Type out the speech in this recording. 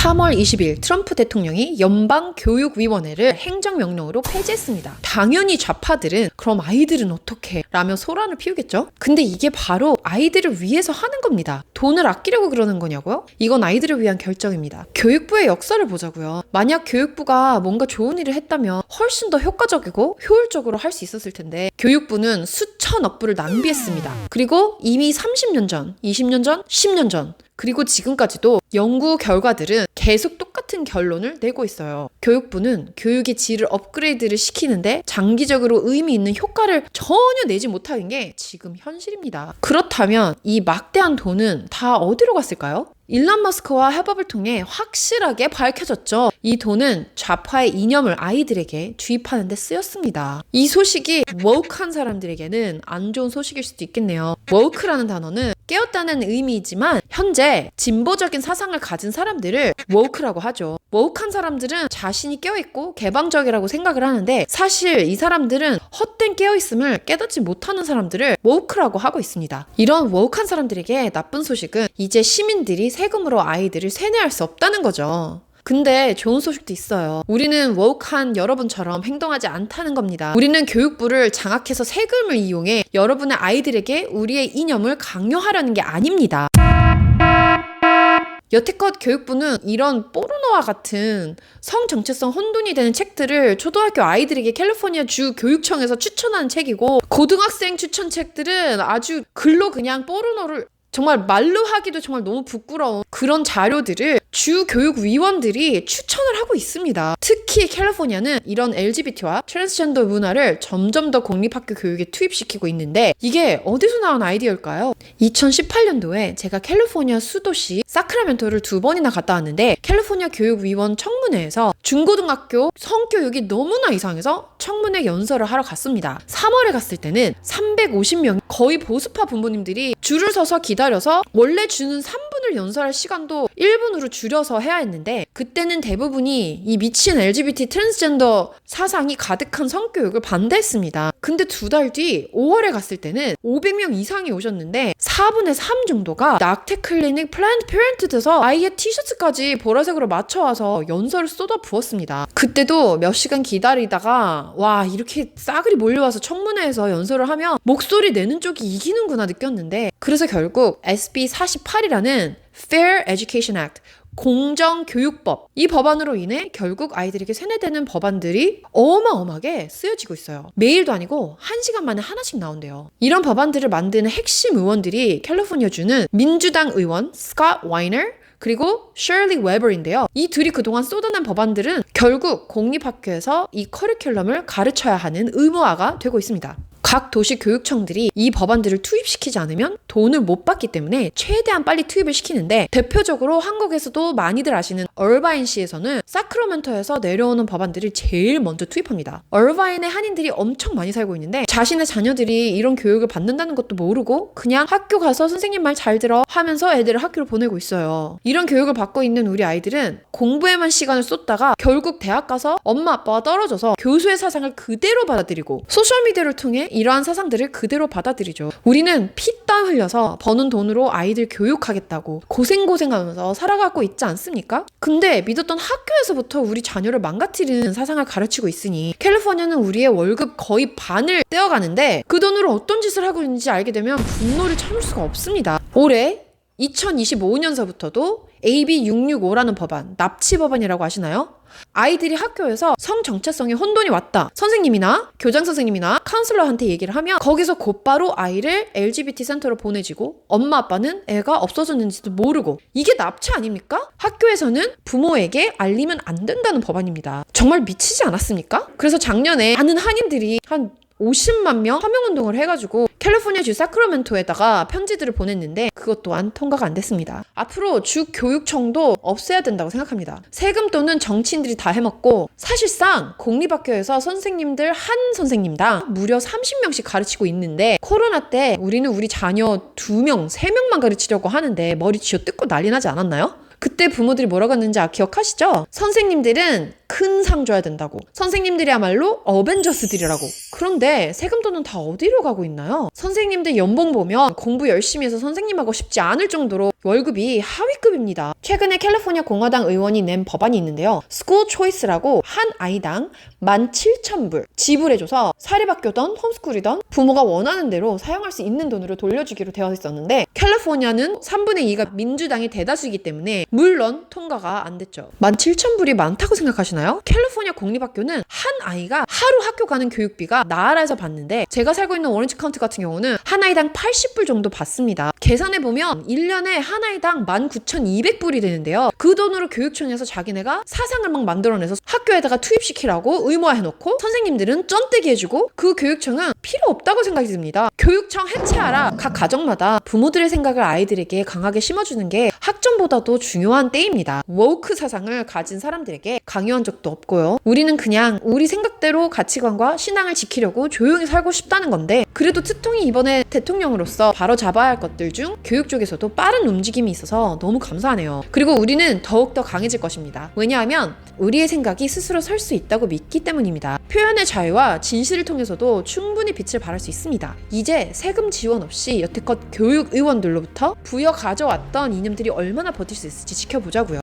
3월 20일 트럼프 대통령이 연방교육위원회를 행정명령으로 폐지했습니다. 당연히 좌파들은 그럼 아이들은 어떻게? 라며 소란을 피우겠죠? 근데 이게 바로 아이들을 위해서 하는 겁니다. 돈을 아끼려고 그러는 거냐고요? 이건 아이들을 위한 결정입니다. 교육부의 역사를 보자고요. 만약 교육부가 뭔가 좋은 일을 했다면 훨씬 더 효과적이고 효율적으로 할 수 있었을 텐데 교육부는 수천억 불을 낭비했습니다. 그리고 이미 30년 전, 20년 전, 10년 전 그리고 지금까지도 연구 결과들은 계속 똑같은 결론을 내고 있어요. 교육부는 교육의 질을 업그레이드를 시키는데 장기적으로 의미 있는 효과를 전혀 내지 못하는 게 지금 현실입니다. 그렇다면 이 막대한 돈은 다 어디로 갔을까요? 일론 머스크와 협업을 통해 확실하게 밝혀졌죠. 이 돈은 좌파의 이념을 아이들에게 주입하는 데 쓰였습니다. 이 소식이 woke한 사람들에게는 안 좋은 소식일 수도 있겠네요. woke라는 단어는 깨었다는 의미이지만 현재 진보적인 사상을 가진 사람들을 woke라고 하죠. woke한 사람들은 자신이 깨어있고 개방적이라고 생각을 하는데 사실 이 사람들은 헛된 깨어있음을 깨닫지 못하는 사람들을 woke라고 하고 있습니다. 이런 woke한 사람들에게 나쁜 소식은 이제 시민들이 세금으로 아이들을 세뇌할 수 없다는 거죠. 근데 좋은 소식도 있어요. 우리는 woke한 여러분처럼 행동하지 않다는 겁니다. 우리는 교육부를 장악해서 세금을 이용해 여러분의 아이들에게 우리의 이념을 강요하려는 게 아닙니다. 여태껏 교육부는 이런 포르노와 같은 성정체성 혼돈이 되는 책들을 초등학교 아이들에게 캘리포니아 주 교육청에서 추천하는 책이고 고등학생 추천 책들은 아주 글로 그냥 포르노를 정말 말로 하기도 정말 너무 부끄러운 그런 자료들을 주 교육위원들이 추천을 하고 있습니다. 특히 캘리포니아는 이런 LGBT와 트랜스젠더 문화를 점점 더 공립학교 교육에 투입시키고 있는데 이게 어디서 나온 아이디어일까요? 2018년도에 제가 캘리포니아 수도시 사크라멘토를 2번이나 갔다 왔는데 캘리포니아 교육위원 청문회에서 중고등학교 성교육이 너무나 이상해서 청문회 연설을 하러 갔습니다. 3월에 갔을 때는 350명 거의 보수파 부모님들이 줄을 서서 기다려서 원래 주는 3분을 연설할 시간도 1분으로 줄여서 해야 했는데 그때는 대부분이 이 미친 LGBT 트랜스젠더 사상이 가득한 성교육을 반대했습니다. 근데 2달 뒤 5월에 갔을 때는 500명 이상이 오셨는데 4분의 3 정도가 낙태 클리닉 플랜드 페렌트드에서 아이의 티셔츠까지 보라색으로 맞춰와서 연설을 쏟아 부었습니다. 그때도 몇 시간 기다리다가 와 이렇게 싸그리 몰려와서 청문회에서 연설을 하면 목소리 내는 쪽이 이기는구나 느꼈는데 그래서 결국 SB 48이라는 Fair Education Act 공정교육법 이 법안으로 인해 결국 아이들에게 세뇌되는 법안들이 어마어마하게 쓰여지고 있어요. 매일도 아니고 1시간 만에 하나씩 나온대요. 이런 법안들을 만드는 핵심 의원들이 캘리포니아주는 민주당 의원 스콧 와이너 그리고 셔리 웨버인데요. 이 둘이 그동안 쏟아낸 법안들은 결국 공립학교에서 이 커리큘럼을 가르쳐야 하는 의무화가 되고 있습니다. 각 도시 교육청들이 이 법안들을 투입시키지 않으면 돈을 못 받기 때문에 최대한 빨리 투입을 시키는데 대표적으로 한국에서도 많이들 아시는 얼바인시에서는 사크라멘토에서 내려오는 법안들을 제일 먼저 투입합니다. 얼바인의 한인들이 엄청 많이 살고 있는데 자신의 자녀들이 이런 교육을 받는다는 것도 모르고 그냥 학교 가서 선생님 말 잘 들어 하면서 애들을 학교로 보내고 있어요. 이런 교육을 받고 있는 우리 아이들은 공부에만 시간을 쏟다가 결국 대학 가서 엄마 아빠와 떨어져서 교수의 사상을 그대로 받아들이고 소셜미디어를 통해 이러한 사상들을 그대로 받아들이죠. 우리는 피땀 흘려서 버는 돈으로 아이들 교육하겠다고 고생하면서 살아가고 있지 않습니까? 근데 믿었던 학교에서부터 우리 자녀를 망가뜨리는 사상을 가르치고 있으니 캘리포니아는 우리의 월급 거의 반을 떼어가는데 그 돈으로 어떤 짓을 하고 있는지 알게 되면 분노를 참을 수가 없습니다. 올해 2025년서부터도 AB 665라는 법안, 납치 법안이라고 아시나요? 아이들이 학교에서 성정체성에 혼돈이 왔다. 선생님이나 교장 선생님이나 카운슬러한테 얘기를 하면 거기서 곧바로 아이를 LGBT 센터로 보내지고 엄마 아빠는 애가 없어졌는지도 모르고 이게 납치 아닙니까? 학교에서는 부모에게 알리면 안 된다는 법안입니다. 정말 미치지 않았습니까? 그래서 작년에 많은 한인들이 한 50만 명 서명운동을 해가지고 캘리포니아주 사크라멘토에다가 편지들을 보냈는데 그것 또한 통과가 안 됐습니다. 앞으로 주 교육청도 없애야 된다고 생각합니다. 세금 또는 정치인들이 다 해먹고 사실상 공립학교에서 선생님들 한 선생님당 무려 30명씩 가르치고 있는데 코로나 때 우리는 우리 자녀 2명, 3명만 가르치려고 하는데 머리 쥐어뜯고 난리 나지 않았나요? 그때 부모들이 뭐라고 했는지 기억하시죠? 선생님들은 큰 상 줘야 된다고. 선생님들이야말로 어벤져스들이라고. 그런데 세금 돈은 다 어디로 가고 있나요? 선생님들 연봉 보면 공부 열심히 해서 선생님하고 싶지 않을 정도로 월급이 하위급입니다. 최근에 캘리포니아 공화당 의원이 낸 법안이 있는데요. 스쿨 초이스라고 한 아이당 17,000불 지불해줘서 사립학교든 홈스쿨이든 부모가 원하는 대로 사용할 수 있는 돈으로 돌려주기로 되어 있었는데 캘리포니아는 3분의 2가 민주당이 대다수이기 때문에 물론 통과가 안 됐죠. 17,000불이 많다고 생각하시나요? 캘리포니아 공립학교는 한 아이가 하루 학교 가는 교육비가 나라에서 받는데 제가 살고 있는 오렌지 카운티 같은 경우는 한 아이당 80불 정도 받습니다. 계산해보면 1년에 한 아이당 19,200불이 되는데요. 그 돈으로 교육청에서 자기네가 사상을 막 만들어내서 학교에다가 투입시키라고 의무화해놓고 선생님들은 쩐떼기 해주고 그 교육청은 필요 없다고 생각이 듭니다. 교육청 해체하라. 각 가정마다 부모들의 생각을 아이들에게 강하게 심어주는 게 학점보다도 중요한 때입니다. 워크 사상을 가진 사람들에게 강요한 적도 없고요. 우리는 그냥 우리 생각대로 가치관과 신앙을 지키려고 조용히 살고 싶다는 건데 그래도 트통이 이번에 대통령으로서 바로 잡아야 할 것들 중 교육 쪽에서도 빠른 움직임이 있어서 너무 감사하네요. 그리고 우리는 더욱더 강해질 것입니다. 왜냐하면 우리의 생각이 스스로 설 수 있다고 믿기 때문입니다. 표현의 자유와 진실을 통해서도 충분히 빛을 발할 수 있습니다. 이제 세금 지원 없이 여태껏 교육 의원들로부터 부여 가져왔던 이념들이 얼마나 버틸 수 있을지 지켜보자고요.